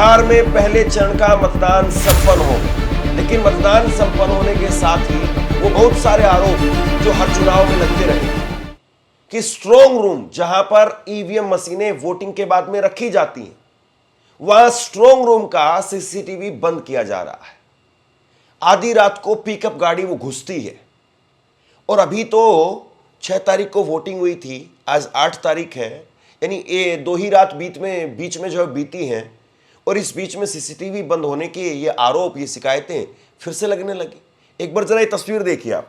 बिहार में पहले चरण का मतदान संपन्न हो गया, लेकिन मतदान संपन्न होने के साथ ही वो बहुत सारे आरोप जो हर चुनाव में लगते रहे कि स्ट्रांग रूम जहां पर ईवीएम मशीनें वोटिंग के बाद में रखी जाती हैं, वहां स्ट्रांग रूम का सीसीटीवी बंद किया जा रहा है। आधी रात को पिकअप गाड़ी वो घुसती है और अभी तो 6 तारीख को वोटिंग हुई थी, आज 8 तारीख है, यानी ये 2 ही रात बीच में जो बीती हैं और इस बीच में सीसीटीवी बंद होने के ये आरोप, ये शिकायतें फिर से लगने लगी। एक बार जरा ये तस्वीर देखिए आप।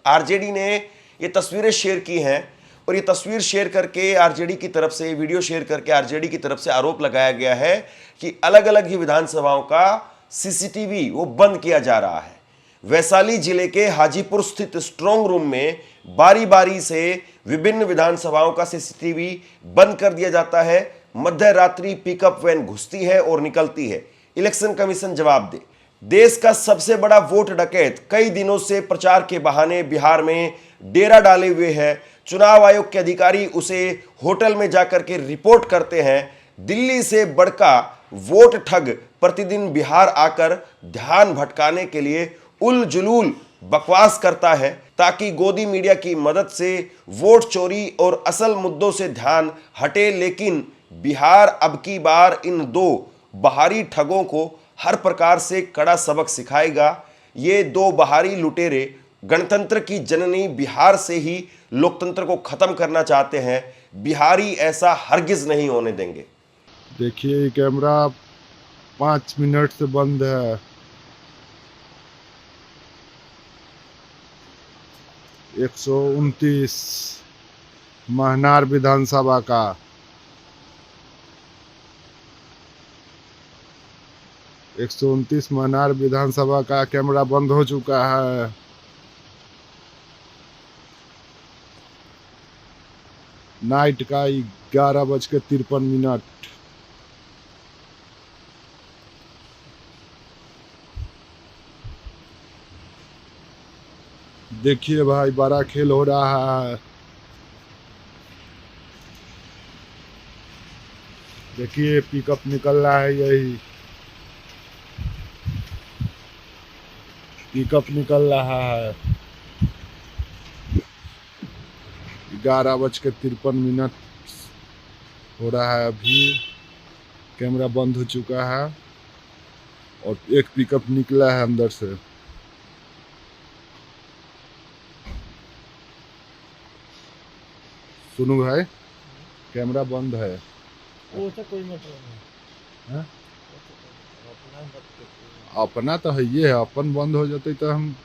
आरजेडी ने ये तस्वीरें शेयर की हैं और ये तस्वीर शेयर करके आरजेडी की तरफ से, वीडियो शेयर करके आरजेडी की तरफ से आरोप लगाया गया है कि अलग अलग ही विधानसभाओं का सीसीटीवी वो बंद किया जा रहा है। वैशाली जिले के हाजीपुर स्थित स्ट्रांग रूम में बारी बारी से विभिन्न विधानसभाओं का सीसीटीवी बंद कर दिया जाता है। मध्य रात्रि पिकअप वैन घुसती है और निकलती है। इलेक्शन कमीशन जवाब दे। देश का सबसे बड़ा वोट डकैत कई दिनों से प्रचार के बहाने बिहार में डेरा डाले हुए है। चुनाव आयोग के अधिकारी उसे होटल में जाकर के रिपोर्ट करते हैं। दिल्ली से बड़का वोट ठग प्रतिदिन बिहार आकर ध्यान भटकाने के लिए उल जुलूल बकवास करता है ताकि गोदी मीडिया की मदद से वोट चोरी और असल मुद्दों से ध्यान हटे। लेकिन बिहार अब की बार इन 2 बाहरी ठगों को हर प्रकार से कड़ा सबक सिखाएगा। ये 2 बाहरी लुटेरे गणतंत्र की जननी बिहार से ही लोकतंत्र को खत्म करना चाहते हैं। बिहारी ऐसा हरगिज नहीं होने देंगे। देखिए कैमरा 5 मिनट से बंद है। 129 महनार विधानसभा का 129 महनार विधानसभा का कैमरा बंद हो चुका है। नाइट का 11:53। देखिए भाई, बड़ा खेल हो रहा है। देखिए पिकअप निकल रहा है, यही पिकअप निकल रहा है। 11:53 हो रहा है। अभी कैमरा बंद हो चुका है और एक पिकअप निकला है अंदर से। सुनो भाई, कैमरा बंद है। वो तो कोई मतलब नहीं है? अपना तो है, ये है अपन बंद हो जाते तो हम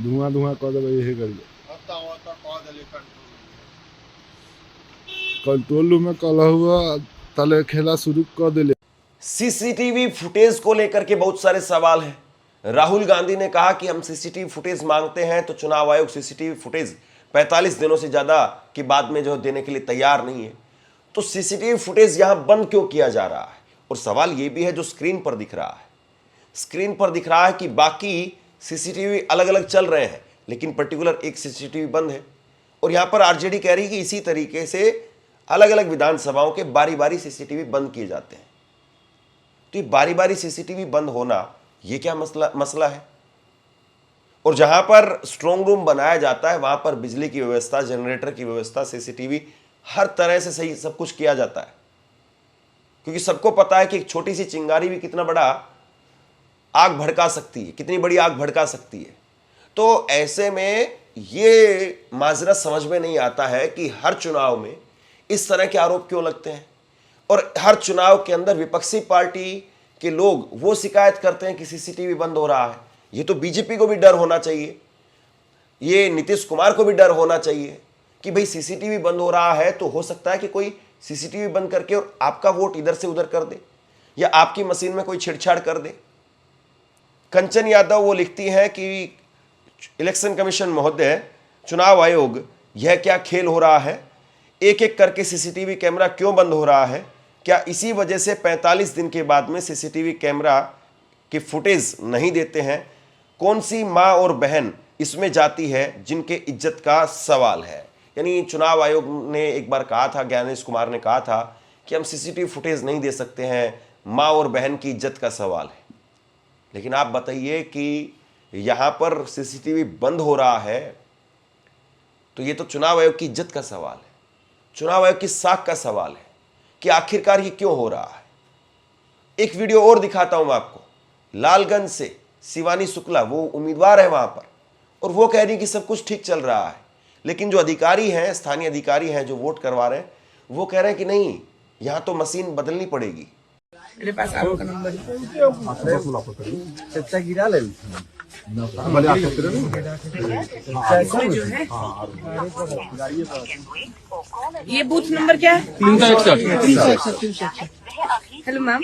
धुआं कर देवे। यही करिए कंट्रोल रूम में कल हुआ तले खेला शुरू कर दिले। सीसीटीवी फुटेज को लेकर के बहुत सारे सवाल हैं। राहुल गांधी ने कहा कि हम सीसीटीवी फुटेज मांगते हैं, तो चुनाव आयोग सीसीटीवी फुटेज 45 दिनों से ज्यादा के बाद में जो देने के लिए तैयार नहीं है। तो सीसीटीवी फुटेज यहां बंद क्यों किया जा रहा है? और सवाल यह भी है जो स्क्रीन पर दिख रहा है। स्क्रीन पर दिख रहा है कि बाकी सीसीटीवी अलग अलग चल रहे हैं, लेकिन पर्टिकुलर एक सीसीटीवी बंद है। और यहां पर आरजेडी कह रही है कि इसी तरीके से अलग अलग विधानसभाओं के बारी बारी सीसीटीवी बंद किए जाते हैं। तो ये बारी बारी सीसीटीवी बंद होना, ये क्या मसला है? और जहां पर स्ट्रांग रूम बनाया जाता है वहां पर बिजली की व्यवस्था, जनरेटर की व्यवस्था, सीसीटीवी, हर तरह से सही सब कुछ किया जाता है, क्योंकि सबको पता है कि एक छोटी सी चिंगारी भी कितना बड़ा आग भड़का सकती है, कितनी बड़ी आग भड़का सकती है। तो ऐसे में ये माजरा समझ में नहीं आता है कि हर चुनाव में इस तरह के आरोप क्यों लगते हैं। और हर चुनाव के अंदर विपक्षी पार्टी के लोग वो शिकायत करते हैं कि सीसीटीवी बंद हो रहा है। ये तो बीजेपी को भी डर होना चाहिए, ये नीतीश कुमार को भी डर होना चाहिए कि भाई सीसीटीवी बंद हो रहा है तो हो सकता है कि कोई सीसीटीवी बंद करके और आपका वोट इधर से उधर कर दे या आपकी मशीन में कोई छेड़छाड़ कर दे। कंचन यादव वो लिखती हैं कि इलेक्शन कमीशन महोदय, चुनाव आयोग, यह क्या खेल हो रहा है? एक एक करके सीसीटीवी कैमरा क्यों बंद हो रहा है? क्या इसी वजह से 45 दिन के बाद में सीसीटीवी कैमरा की फुटेज नहीं देते हैं? कौन सी माँ और बहन इसमें जाती है जिनके इज्जत का सवाल है? यानी चुनाव आयोग ने एक बार कहा था, ज्ञानेश कुमार ने कहा था कि हम सीसीटीवी फुटेज नहीं दे सकते हैं, माँ और बहन की इज्जत का सवाल है। लेकिन आप बताइए कि यहां पर सीसीटीवी बंद हो रहा है, तो ये तो चुनाव आयोग की इज्जत का सवाल है, चुनाव आयोग की साख का सवाल है कि आखिरकार ये क्यों हो रहा है। एक वीडियो और दिखाता हूं मैं आपको। लालगंज से शिवानी शुक्ला, वो उम्मीदवार है वहां पर, और वो कह रही कि सब कुछ ठीक चल रहा है, लेकिन जो अधिकारी हैं, स्थानीय अधिकारी हैं जो वोट करवा रहे हैं, वो कह रहे हैं कि नहीं, यहां तो मशीन बदलनी पड़ेगी। मेरे पास आपका नंबर गिरा ले ये बूथ नंबर क्या है? 361। हेलो मैम,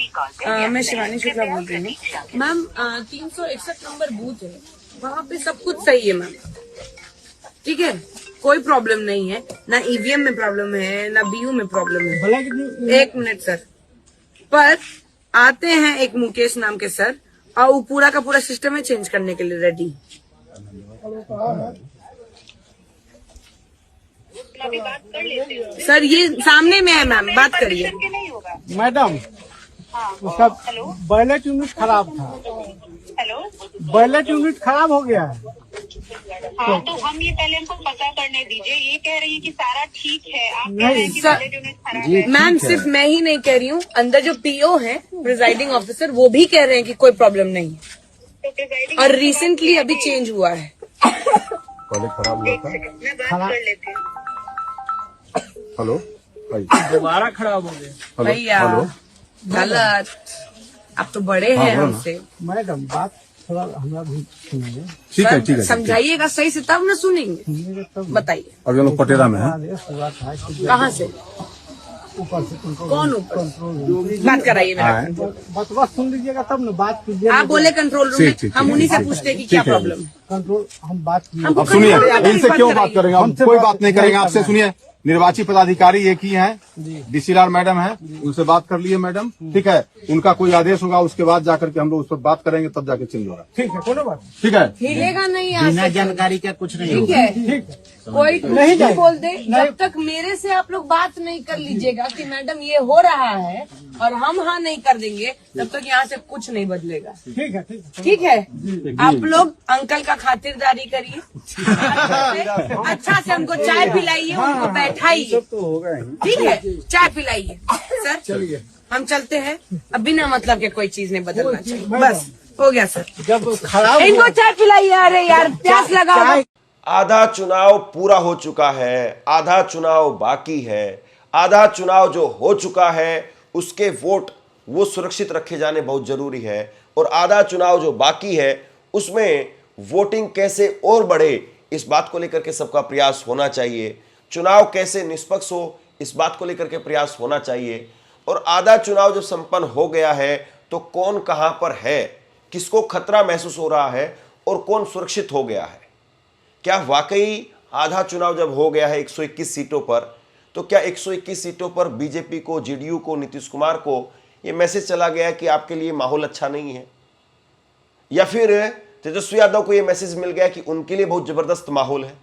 मैं शिवानी शुक्ला बोल रही हूँ। मैम 361 नंबर बूथ है, वहाँ पे सब कुछ सही है मैम, ठीक है, कोई प्रॉब्लम नहीं है, ना ईवीएम में प्रॉब्लम है ना बीयू में प्रॉब्लम है। एक मिनट सर, पर आते हैं एक मुकेश नाम के सर, और वो पूरा का पूरा सिस्टम है चेंज करने के लिए रेडी। सर ये सामने में है मैम, बात करिए। मैडम, उसका बैलेट यूनिट खराब था। हेलो, बैलेट यूनिट खराब हो गया है। हाँ तो हम ये पहले हमको पता करने दीजिए। ये कह रही है कि सारा ठीक है, आप कह नहीं, रहे हैं कि सर, बैलेट यूनिट खराब है। मैम सिर्फ मैं ही नहीं कह रही हूँ, अंदर जो पीओ है प्रिजाइडिंग ऑफिसर, वो भी कह रहे हैं कि कोई प्रॉब्लम नहीं है, तो प्रिजाइडिंग और ऑफिसर रिसेंटली अभी चेंज हुआ है। पहले खराब हुआ था। मैं बात कर लेती हूँ। हेलो भाई, दोबारा खराब हो गया। भैया गलत, आप तो बड़े हैं हमसे, मैडम बात थोड़ा हमरा भी सुनिए। ठीक है ठीक है। समझाइएगा सही से तब न सुनेंगे। सुनिएगा तब। बताइए अभी हम लोग पटेरा में हैं। आदेश हुआ था कि कहाँ से, ऊपर से कंट्रोल, कौन ऊपर? Control room. बात कराइए मेरा। बतवा सुन लीजिएगा तब न बात कीजिए। आप बोले कंट्रोल रूम में, ठीक, हम उन्हीं से पूछते हैं कि क्या प्रॉब्लम है। कंट्रोल हम बात कीजिए। हमको अब सुनिए, कंट्रोल रूम में इनसे क्यों बात कराइए। करेंगे? हम कोई बात नहीं करेंगे आपसे। सुनिए, निर्वाची पदाधिकारी एक ही हैं, डीसीआर मैडम हैं, उनसे बात कर लिए मैडम, ठीक है। उनका कोई आदेश होगा, उसके बाद जाकर के हम लोग उस पर बात करेंगे, तब जाके चेंज होगा। ठीक है, कोनो बात नहीं। ठीक है। हिलेगा नहीं आज बिना तक। जानकारी का कुछ नहीं ठीक है, ठीक है। कोई कुछ नहीं भी जाएगा। बोल दे, जब तक मेरे से आप लोग बात नहीं कर लीजिएगा कि मैडम ये हो रहा है और हम हाँ नहीं कर देंगे, तब तक यहाँ से कुछ नहीं बदलेगा। ठीक है, ठीक है। ठीक है, आप लोग अंकल का खातिरदारी करिए, अच्छा से हमको चाय पिलाइए, उनको बैठाइए, ठीक है, चाय पिलाइए। सर चलिए, हम चलते हैं, अब बिना मतलब के कोई चीज नहीं बदलना चाहिए, बस हो गया सर। जब खराब इनको चाय पिलाइए। अरे यार प्यास लगा। आधा चुनाव पूरा हो चुका है, आधा चुनाव बाकी है। आधा चुनाव जो हो चुका है उसके वोट वो सुरक्षित रखे जाने बहुत जरूरी है, और आधा चुनाव जो बाकी है उसमें वोटिंग कैसे और बढ़े, इस बात को लेकर के सबका प्रयास होना चाहिए। चुनाव कैसे निष्पक्ष हो, इस बात को लेकर के प्रयास होना चाहिए। और आधा चुनाव जब संपन्न हो गया है तो कौन कहां पर है, किसको खतरा महसूस हो रहा है और कौन सुरक्षित हो गया है। क्या वाकई आधा चुनाव जब हो गया है 121 सीटों पर, तो क्या 121 सीटों पर बीजेपी को, जेडीयू को, नीतीश कुमार को यह मैसेज चला गया है कि आपके लिए माहौल अच्छा नहीं है, या फिर तेजस्वी यादव को यह मैसेज मिल गया कि उनके लिए बहुत जबरदस्त माहौल है।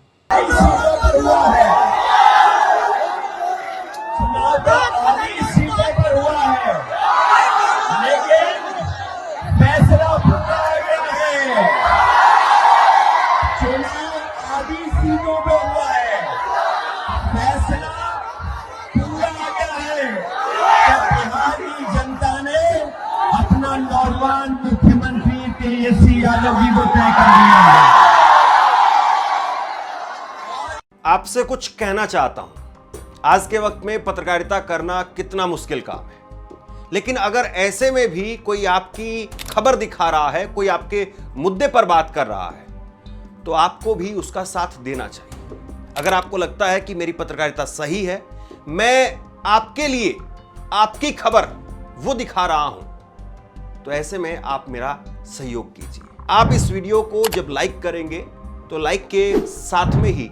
मुख्यमंत्री तेजस्वी यादव जी को तय कर दिया है। आपसे कुछ कहना चाहता हूं। आज के वक्त में पत्रकारिता करना कितना मुश्किल काम है, लेकिन अगर ऐसे में भी कोई आपकी खबर दिखा रहा है, कोई आपके मुद्दे पर बात कर रहा है, तो आपको भी उसका साथ देना चाहिए। अगर आपको लगता है कि मेरी पत्रकारिता सही है, मैं आपके लिए आपकी खबर वो दिखा रहा हूं, तो ऐसे में आप मेरा सहयोग कीजिए। आप इस वीडियो को जब लाइक करेंगे तो लाइक के साथ में ही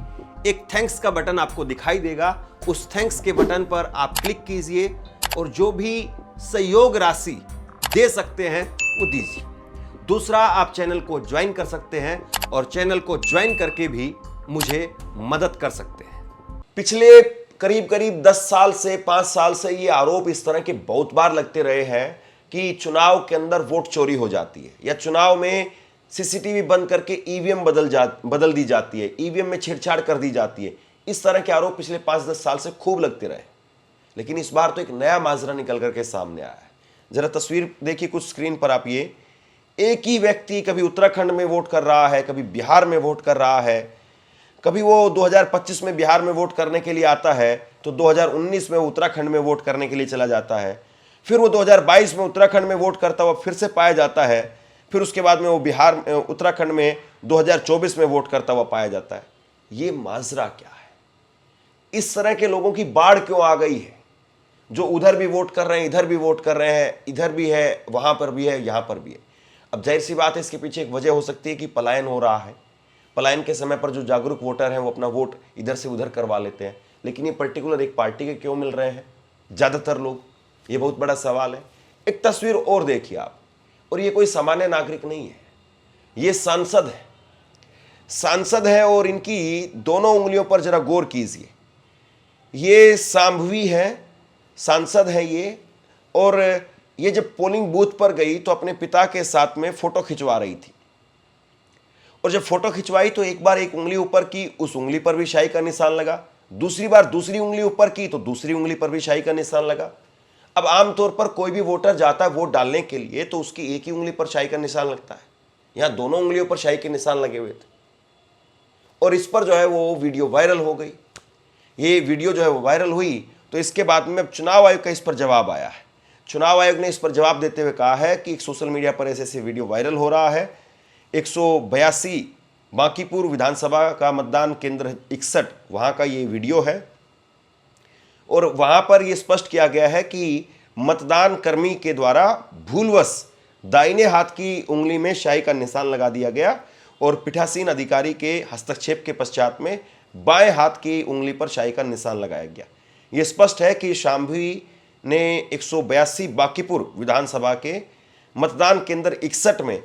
एक थैंक्स का बटन आपको दिखाई देगा। उस थैंक्स के बटन पर आप क्लिक कीजिए और जो भी सहयोग राशि दे सकते हैं वो दीजिए। दूसरा, आप चैनल को ज्वाइन कर सकते हैं और चैनल को ज्वाइन करके भी मुझे मदद कर सकते हैं। पिछले करीब करीब 10 साल से 5 साल से ये आरोप इस तरह के बहुत बार लगते रहे हैं कि चुनाव के अंदर वोट चोरी हो जाती है या चुनाव में सीसीटीवी बंद करके ईवीएम बदल दी जाती है, ईवीएम में छेड़छाड़ कर दी जाती है। इस तरह के आरोप पिछले 5-10 साल से खूब लगते रहे, लेकिन इस बार तो एक नया माजरा निकल करके सामने आया है। जरा तस्वीर देखिए कुछ स्क्रीन पर आप। ये एक ही व्यक्ति कभी उत्तराखंड में वोट कर रहा है, कभी बिहार में वोट कर रहा है, कभी वो 2025 में बिहार में वोट करने के लिए आता है तो 2019 में उत्तराखंड में वोट करने के लिए चला जाता है, फिर वो 2022 में उत्तराखंड में वोट करता हुआ फिर से पाया जाता है, फिर उसके बाद में वो उत्तराखंड में 2024 में वोट करता हुआ पाया जाता है। ये माजरा क्या है? इस तरह के लोगों की बाढ़ क्यों आ गई है, जो उधर भी वोट कर रहे हैं, इधर भी वोट कर रहे हैं, इधर भी है, वहां पर भी है, यहां पर भी है। अब जाहिर सी बात है इसके पीछे एक वजह हो सकती है कि पलायन हो रहा है। पलायन के समय पर जो जागरूक वोटर हैं वो अपना वोट इधर से उधर करवा लेते हैं, लेकिन ये पर्टिकुलर एक पार्टी के क्यों मिल रहे हैं ज़्यादातर लोग, ये बहुत बड़ा सवाल है। एक तस्वीर और देखिए आप, और ये कोई सामान्य नागरिक नहीं है, ये सांसद है और इनकी दोनों उंगलियों पर जरा गौर कीजिए। ये सांभवी है, सांसद है ये, और ये जब पोलिंग बूथ पर गई तो अपने पिता के साथ में फोटो खिंचवा रही थी, और जब फोटो खिंचवाई तो एक बार एक उंगली ऊपर की, उस उंगली पर भी शाही का निशान लगा, दूसरी बार दूसरी उंगली ऊपर की तो दूसरी उंगली पर भी शाही का निशान लगा। अब आमतौर पर कोई भी वोटर जाता है वोट डालने के लिए तो उसकी एक ही उंगली पर शाही का निशान लगता है, यहां दोनों उंगलियों पर शाही के निशान लगे हुए थे, और इस पर जो है वो वीडियो वायरल हो गई। ये वीडियो जो है वो वायरल हुई तो इसके बाद में चुनाव आयोग का इस पर जवाब आया है। चुनाव आयोग ने इस पर जवाब देते हुए कहा है कि सोशल मीडिया पर ऐसे वीडियो वायरल हो रहा है। 182 बांकीपुर विधानसभा का मतदान केंद्र 61 वहां का ये वीडियो है, और वहां पर यह स्पष्ट किया गया है कि मतदान कर्मी के द्वारा भूलवश दाहिने हाथ की उंगली में शाही का निशान लगा दिया गया, और पीठासीन अधिकारी के हस्तक्षेप के पश्चात में बाएं हाथ की उंगली पर शाही का निशान लगाया गया। यह स्पष्ट है कि शांभवी ने 182 बांकीपुर विधानसभा के मतदान केंद्र 61 में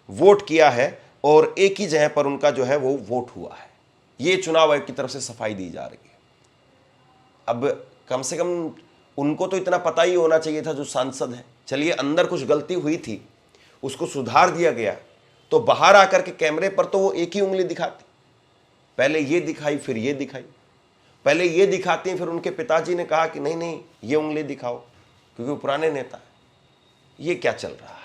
वोट किया है, और एक ही जगह पर उनका जो है वो वोट हुआ है। ये चुनाव आयोग की तरफ से सफाई दी जा रही है। अब कम से कम उनको तो इतना पता ही होना चाहिए था जो सांसद है, चलिए अंदर कुछ गलती हुई थी उसको सुधार दिया गया, तो बाहर आकर के कैमरे पर तो वो एक ही उंगली दिखाती, पहले ये दिखाई फिर ये दिखाई, पहले ये दिखाती फिर उनके पिताजी ने कहा कि नहीं नहीं ये उंगली दिखाओ क्योंकि वो पुराने नेता है। ये क्या चल रहा है?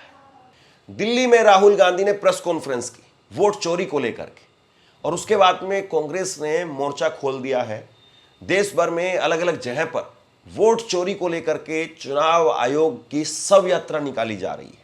दिल्ली में राहुल गांधी ने प्रेस कॉन्फ्रेंस की वोट चोरी को लेकर के, और उसके बाद में कांग्रेस ने मोर्चा खोल दिया है। देश भर में अलग अलग जगह पर वोट चोरी को लेकर के चुनाव आयोग की शव यात्रा निकाली जा रही है।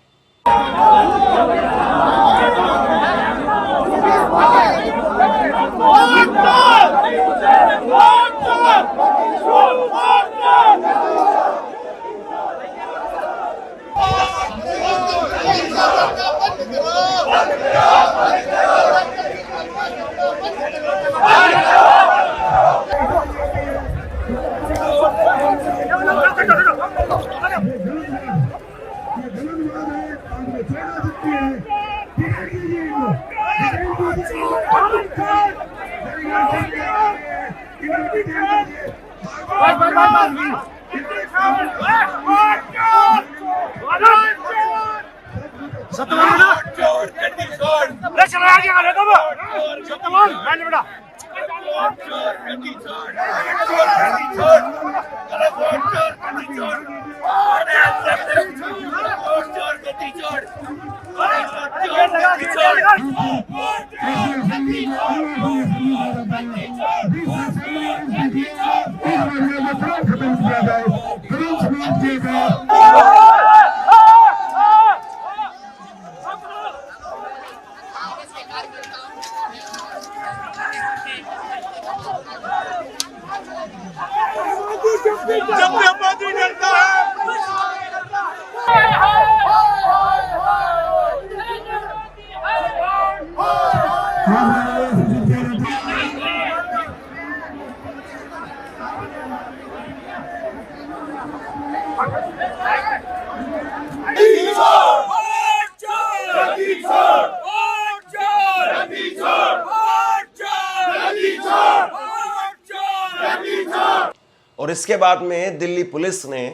और इसके बाद में दिल्ली पुलिस ने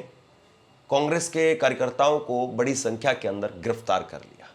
कांग्रेस के कार्यकर्ताओं को बड़ी संख्या के अंदर गिरफ्तार कर लिया।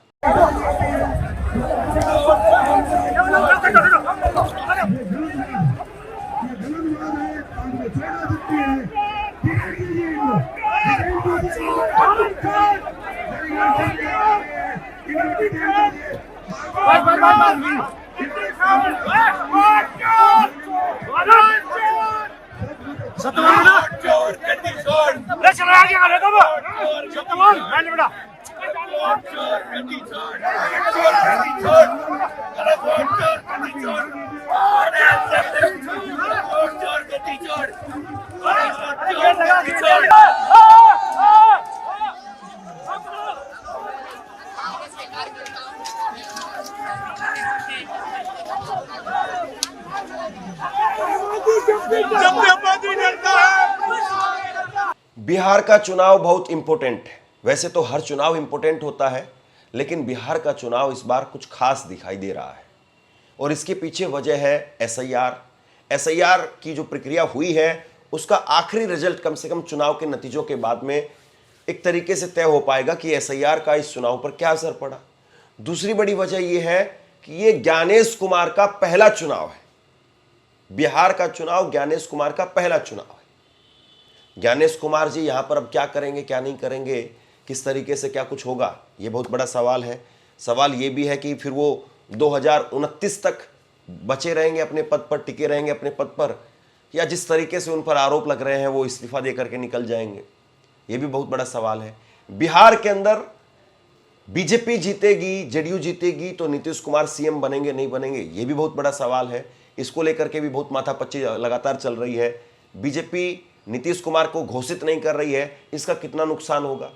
बिहार का चुनाव बहुत इंपॉर्टेंट है। वैसे तो हर चुनाव इंपॉर्टेंट होता है, लेकिन बिहार का चुनाव इस बार कुछ खास दिखाई दे रहा है और इसके पीछे वजह है एसआईआर की जो प्रक्रिया हुई है उसका आखिरी रिजल्ट कम से कम चुनाव के नतीजों के बाद में एक तरीके से तय हो पाएगा कि एसआईआर का इस चुनाव पर क्या असर पड़ा। दूसरी बड़ी वजह यह है कि यह ज्ञानेश कुमार का पहला चुनाव है। बिहार का चुनाव ज्ञानेश कुमार का पहला चुनाव है। ज्ञानेश कुमार जी यहां पर अब क्या करेंगे, क्या नहीं करेंगे, किस तरीके से क्या कुछ होगा, यह बहुत बड़ा सवाल है। सवाल यह भी है कि फिर वो 2029 तक बचे रहेंगे अपने पद पर, टिके रहेंगे अपने पद पर, या जिस तरीके से उन पर आरोप लग रहे हैं वो इस्तीफा दे करके निकल जाएंगे, यह भी बहुत बड़ा सवाल है। बिहार के अंदर बीजेपी जीतेगी, जेडीयू जीतेगी तो नीतीश कुमार सीएम बनेंगे, नहीं बनेंगे, यह भी बहुत बड़ा सवाल है। इसको लेकर के भी बहुत माथापच्ची लगातार चल रही है। बीजेपी नीतीश कुमार को घोषित नहीं कर रही है, इसका कितना नुकसान होगा।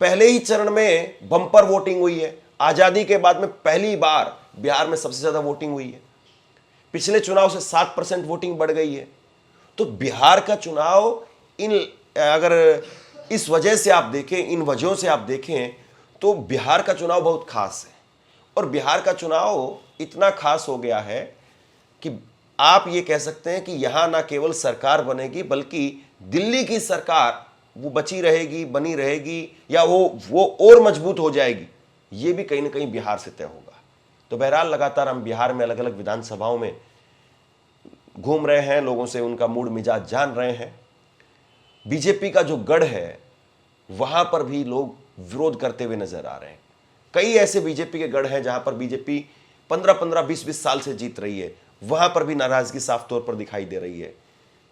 पहले ही चरण में बम्पर वोटिंग हुई है। आजादी के बाद में पहली बार बिहार में सबसे ज्यादा वोटिंग हुई है। पिछले चुनाव से 7% वोटिंग बढ़ गई है। तो बिहार का चुनाव अगर इस वजह से आप देखें, इन वजहों से आप देखें तो बिहार का चुनाव बहुत खास है। और बिहार का चुनाव इतना खास हो गया है कि आप ये कह सकते हैं कि यहां ना केवल सरकार बनेगी बल्कि दिल्ली की सरकार वो बची रहेगी, बनी रहेगी, या वो और मजबूत हो जाएगी, ये भी कहीं ना कहीं बिहार से तय होगा। तो बहरहाल लगातार हम बिहार में अलग अलग विधानसभाओं में घूम रहे हैं, लोगों से उनका मूड मिजाज जान रहे हैं। बीजेपी का जो गढ़ है वहां पर भी लोग विरोध करते हुए नजर आ रहे हैं। कई ऐसे बीजेपी के गढ़ हैं जहां पर बीजेपी 15-15, 20-20 साल से जीत रही है, वहां पर भी नाराजगी साफ तौर पर दिखाई दे रही है।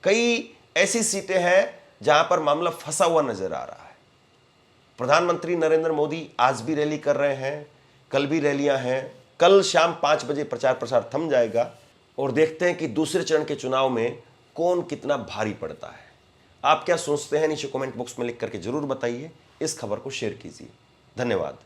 कई ऐसी सीटें हैं जहां पर मामला फंसा हुआ नजर आ रहा है। प्रधानमंत्री नरेंद्र मोदी आज भी रैली कर रहे हैं, कल भी रैलियां हैं। कल शाम 5 बजे प्रचार प्रसार थम जाएगा और देखते हैं कि दूसरे चरण के चुनाव में कौन कितना भारी पड़ता है। आप क्या सोचते हैं नीचे कमेंट बॉक्स में लिख करके जरूर बताइए। इस खबर को शेयर कीजिए। धन्यवाद।